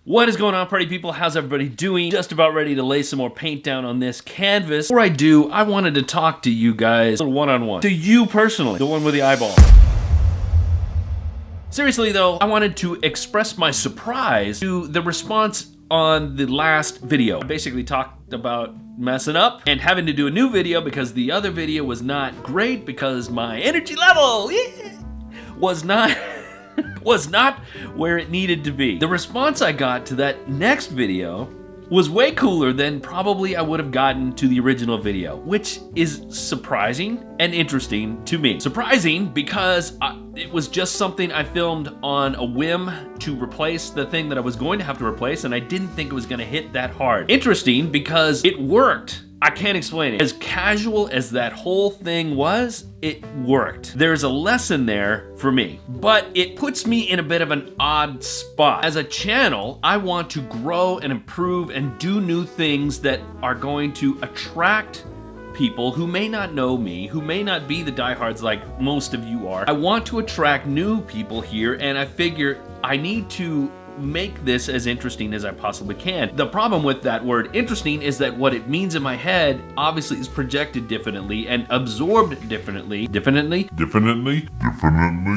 What is going on, party people? How's everybody doing? Just about ready to lay some more paint down on this canvas. Before I do, I wanted to talk to you guys one-on-one. To you personally, the one with the eyeball. Seriously though, I wanted to express my surprise to the response on the last video. I basically talked about messing up and having to do a new video because the other video was not great because my energy level was not where it needed to be. The response I got to that next video was way cooler than probably I would have gotten to the original video, which is surprising and interesting to me. Surprising because it was just something I filmed on a whim to replace the thing that I was going to have to replace, and I didn't think it was gonna hit that hard. Interesting because it worked. I can't explain it. As casual as that whole thing was, it worked. There's a lesson there for me, but it puts me in a bit of an odd spot. As a channel, I want to grow and improve and do new things that are going to attract people who may not know me, who may not be the diehards like most of you are. I want to attract new people here, and I figure I need to make this as interesting as I possibly can. The problem with that word interesting is that what it means in my head obviously is projected differently and absorbed differently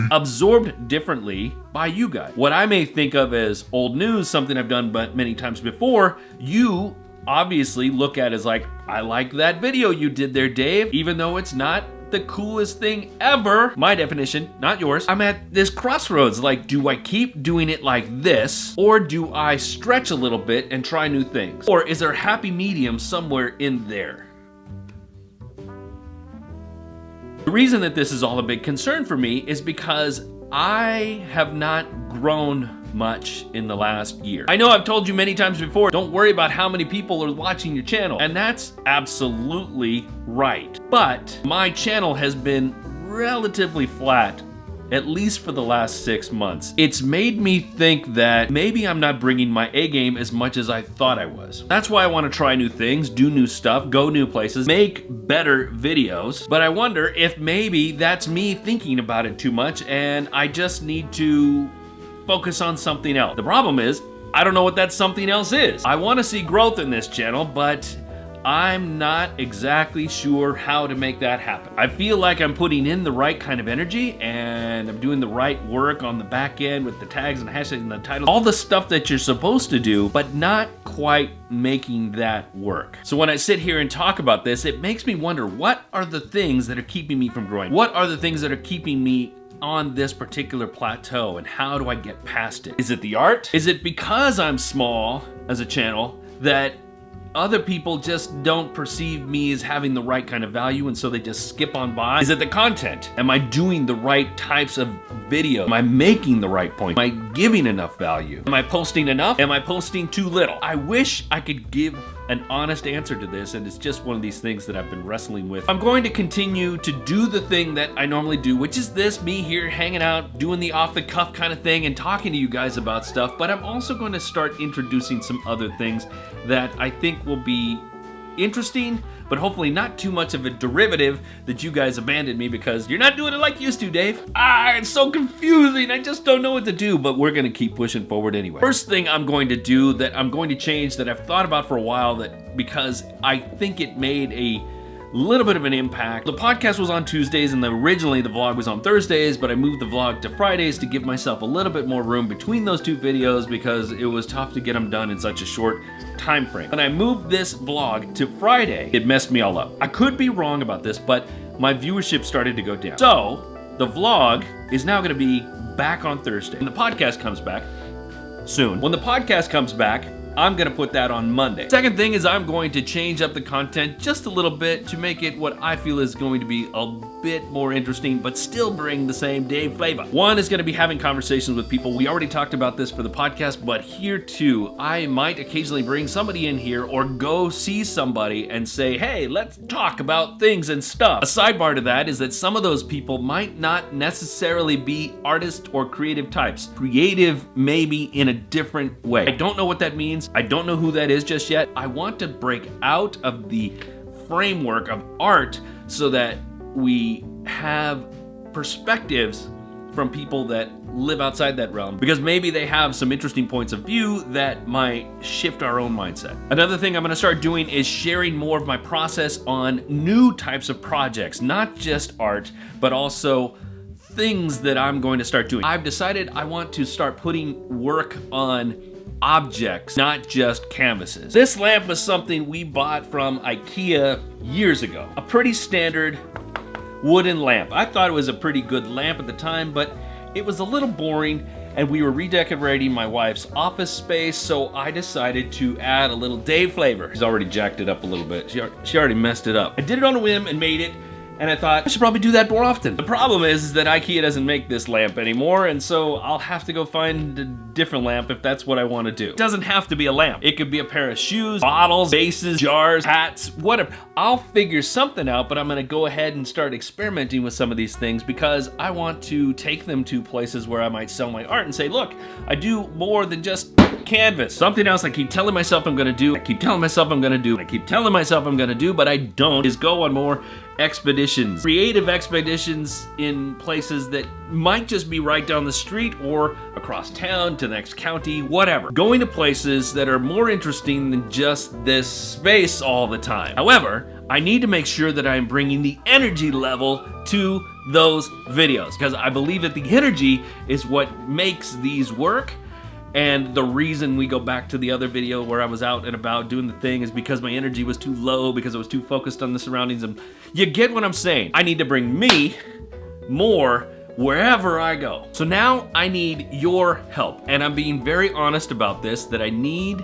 absorbed differently by you guys. What I may think of as old news, something I've done but many times before, you obviously look at as like, I like that video you did there, Dave, even though it's not the coolest thing ever. My definition, not yours. I'm at this crossroads. Like, do I keep doing it like this, or do I stretch a little bit and try new things? Or is there a happy medium somewhere in there? The reason that this is all a big concern for me is because I have not grown much in the last year. I know I've told you many times before, don't worry about how many people are watching your channel, and that's absolutely right. But my channel has been relatively flat, at least for the last 6 months. It's made me think that maybe I'm not bringing my A game as much as I thought I was. That's why I want to try new things, do new stuff, go new places, make better videos. But I wonder if maybe that's me thinking about it too much and I just need to focus on something else. The problem is, I don't know what that something else is. I want to see growth in this channel, but I'm not exactly sure how to make that happen. I feel like I'm putting in the right kind of energy and I'm doing the right work on the back end with the tags and hashtags and the titles, all the stuff that you're supposed to do, but not quite making that work. So when I sit here and talk about this, it makes me wonder, what are the things that are keeping me from growing? What are the things that are keeping me on this particular plateau, and how do I get past it? Is it the art? Is it because I'm small as a channel that other people just don't perceive me as having the right kind of value and so they just skip on by? Is it the content? Am I doing the right types of video? Am I making the right point? Am I giving enough value? Am I posting enough? Am I posting too little? I wish I could give an honest answer to this, and it's just one of these things that I've been wrestling with. I'm going to continue to do the thing that I normally do, which is this, me here hanging out, doing the off-the-cuff kind of thing and talking to you guys about stuff, but I'm also going to start introducing some other things that I think will be interesting, but hopefully not too much of a derivative that you guys abandoned me because you're not doing it like you used to, Dave. It's so confusing. I just don't know what to do, but we're gonna keep pushing forward anyway. First thing I'm going to do that I'm going to change that I've thought about for a while, that because I think it made a little bit of an impact. The podcast was on Tuesdays and originally the vlog was on Thursdays, but I moved the vlog to Fridays to give myself a little bit more room between those two videos because it was tough to get them done in such a short time frame. When I moved this vlog to Friday, it messed me all up. I could be wrong about this, but my viewership started to go down. So the vlog is now gonna be back on Thursday and the podcast comes back soon. When the podcast comes back, I'm gonna put that on Monday. Second thing is I'm going to change up the content just a little bit to make it what I feel is going to be a bit more interesting, but still bring the same Dave flavor. One is gonna be having conversations with people. We already talked about this for the podcast, but here too, I might occasionally bring somebody in here or go see somebody and say, hey, let's talk about things and stuff. A sidebar to that is that some of those people might not necessarily be artist or creative types. Creative maybe in a different way. I don't know what that means. I don't know who that is just yet. I want to break out of the framework of art so that we have perspectives from people that live outside that realm, because maybe they have some interesting points of view that might shift our own mindset. Another thing I'm gonna start doing is sharing more of my process on new types of projects, not just art, but also things that I'm going to start doing. I've decided I want to start putting work on objects, not just canvases. This lamp was something we bought from IKEA years ago. A pretty standard wooden lamp. I thought it was a pretty good lamp at the time, but it was a little boring, and we were redecorating my wife's office space, so I decided to add a little Dave flavor. She's already jacked it up a little bit. She already messed it up. I did it on a whim and made it, and I thought I should probably do that more often. The problem is that IKEA doesn't make this lamp anymore, and so I'll have to go find a different lamp if that's what I want to do. It doesn't have to be a lamp. It could be a pair of shoes, bottles, vases, jars, hats, whatever. I'll figure something out, but I'm gonna go ahead and start experimenting with some of these things because I want to take them to places where I might sell my art and say, look, I do more than just canvas. Something else I keep telling myself I'm gonna do, I keep telling myself I'm gonna do, I keep telling myself I'm gonna do, but I don't, is go on more expeditions. Creative expeditions in places that might just be right down the street or across town to the next county, whatever. Going to places that are more interesting than just this space all the time. However, I need to make sure that I'm bringing the energy level to those videos because I believe that the energy is what makes these work. And the reason we go back to the other video where I was out and about doing the thing is because my energy was too low, because I was too focused on the surroundings. And you get what I'm saying. I need to bring me more wherever I go. So now I need your help. And I'm being very honest about this, that I need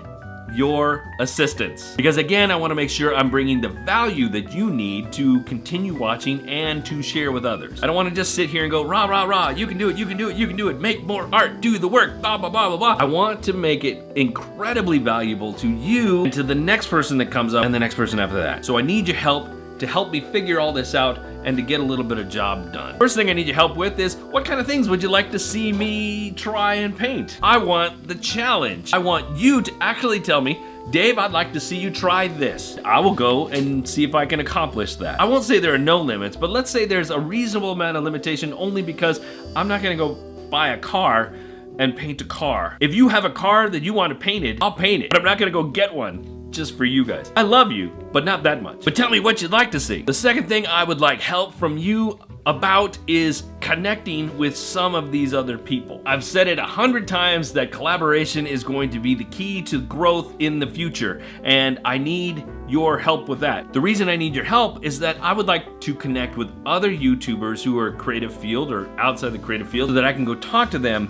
your assistance. Because again, I want to make sure I'm bringing the value that you need to continue watching and to share with others. I don't want to just sit here and go, rah, rah, rah, you can do it, you can do it, you can do it, make more art, do the work, blah, blah, blah, blah, blah. I want to make it incredibly valuable to you and to the next person that comes up and the next person after that. So I need your help to help me figure all this out and to get a little bit of job done. First thing I need your help with is, what kind of things would you like to see me try and paint? I want the challenge. I want you to actually tell me, Dave, I'd like to see you try this. I will go and see if I can accomplish that. I won't say there are no limits, but let's say there's a reasonable amount of limitation only because I'm not gonna go buy a car and paint a car. If you have a car that you want to paint it, I'll paint it, but I'm not gonna go get one just for you guys. I love you, but not that much. But tell me what you'd like to see. The second thing I would like help from you about is connecting with some of these other people. I've said it 100 times that collaboration is going to be the key to growth in the future, and I need your help with that. The reason I need your help is that I would like to connect with other YouTubers who are creative field or outside the creative field so that I can go talk to them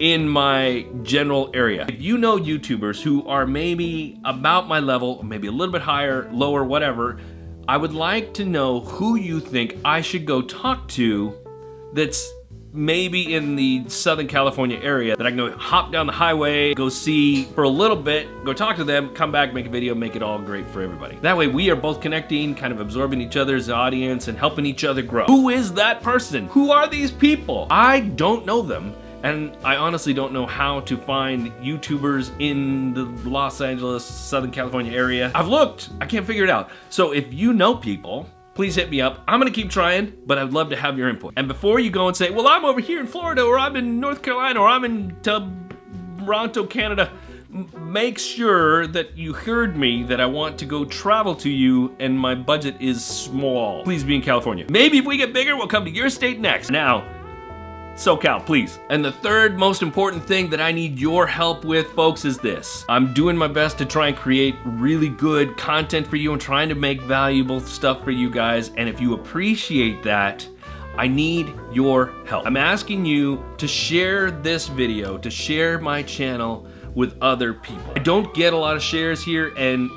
in my general area. If you know YouTubers who are maybe about my level, maybe a little bit higher, lower, whatever, I would like to know who you think I should go talk to that's maybe in the Southern California area that I can go hop down the highway, go see for a little bit, go talk to them, come back, make a video, make it all great for everybody. That way we are both connecting, kind of absorbing each other's audience and helping each other grow. Who is that person? Who are these people? I don't know them. And I honestly don't know how to find YouTubers in the Los Angeles, Southern California area. I've looked, I can't figure it out. So if you know people, please hit me up. I'm gonna keep trying, but I'd love to have your input. And before you go and say, well, I'm over here in Florida, or I'm in North Carolina, or I'm in Toronto, Canada, make sure that you heard me that I want to go travel to you and my budget is small. Please be in California. Maybe if we get bigger, we'll come to your state next. Now, SoCal, please. And the third most important thing that I need your help with, folks, is this. I'm doing my best to try and create really good content for you and trying to make valuable stuff for you guys. And if you appreciate that, I need your help. I'm asking you to share this video, to share my channel with other people. I don't get a lot of shares here, and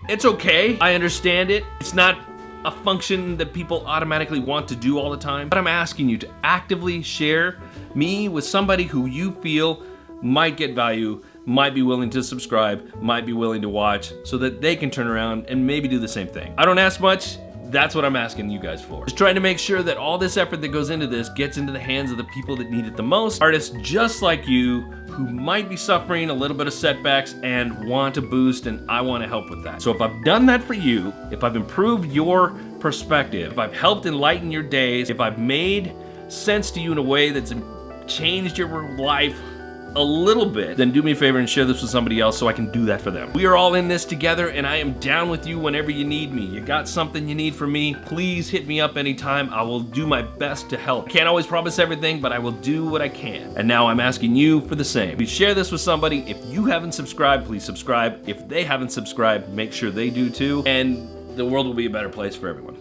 it's okay. I understand it. It's not a function that people automatically want to do all the time, but I'm asking you to actively share me with somebody who you feel might get value, might be willing to subscribe, might be willing to watch, so that they can turn around and maybe do the same thing. I don't ask much. That's what I'm asking you guys for. Just trying to make sure that all this effort that goes into this gets into the hands of the people that need it the most. Artists just like you who might be suffering a little bit of setbacks and want to boost, and I want to help with that. So if I've done that for you, if I've improved your perspective, if I've helped enlighten your days, if I've made sense to you in a way that's changed your life a little bit, then do me a favor and share this with somebody else so I can do that for them. We are all in this together, and I am down with you whenever you need me. You got something you need from me, please hit me up anytime. I will do my best to help. I can't always promise everything, but I will do what I can. And now I'm asking you for the same. Please share this with somebody. If you haven't subscribed, please subscribe. If they haven't subscribed, make sure they do too, and the world will be a better place for everyone.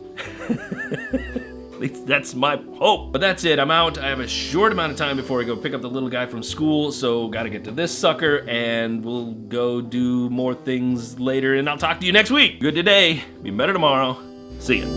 At least that's my hope. But that's it, I'm out. I have a short amount of time before I go pick up the little guy from school, so gotta get to this sucker, and we'll go do more things later, and I'll talk to you next week. Good today, be better tomorrow. See ya.